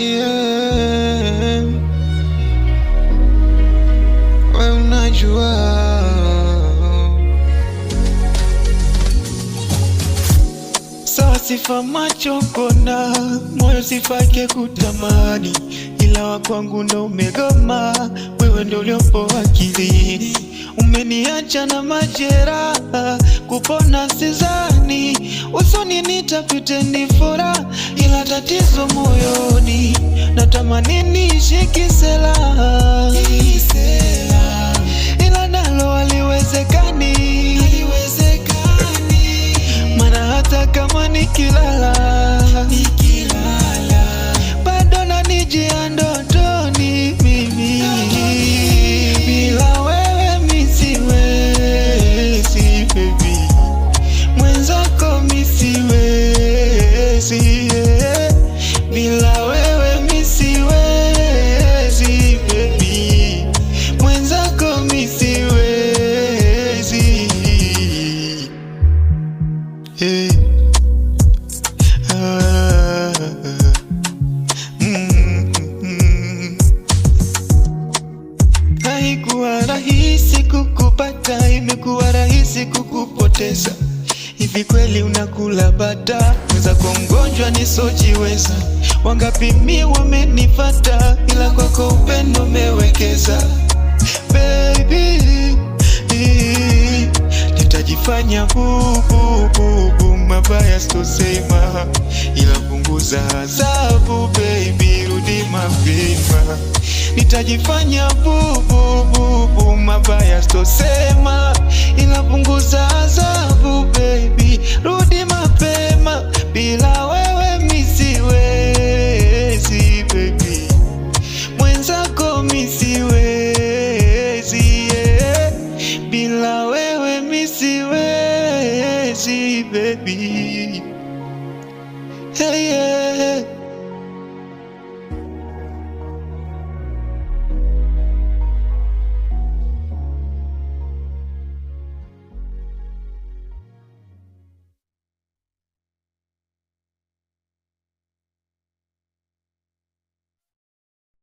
yeah. We unajua sawa, sifa macho kona, moyo sifake kutamani, ila wakwangu ndo umegoma, wewe ndo uliopo akilini. Umeniacha na majeraha, kupona sizani, usoni nitapite ni furaha, ila tatizo moyoni, natamani niishi kisela, ila nalo haliwezekani, mana hata kama nikilala bado nanijia ndotoni mimi. Bila wewe mi siwezi baby, mwenzako mi siwezi, yeah. Bila wewe mi siwezi baby, mwenzako mi siwezi, yeah. Haikuwa rahisi kukupata, imekuwa rahisi kukupoteza. Hivi kweli unakula bata? Mwenzako mgonjwa nisojiweza. Wangapi mi wamenifata, ila kwako upendo umewekeza. Baby, nitajifanya bubu, mabaya sitosema, ila punguza adhabu baby, rudi mapema. Nitajifanya bubu, mabaya sitosema, ila punguza adhabu baby, rudi mapema. Bila wewe mi siwezi baby, mwenzako mi siwezi, yeah. Bila wewe mi siwezi baby, hey, yeah.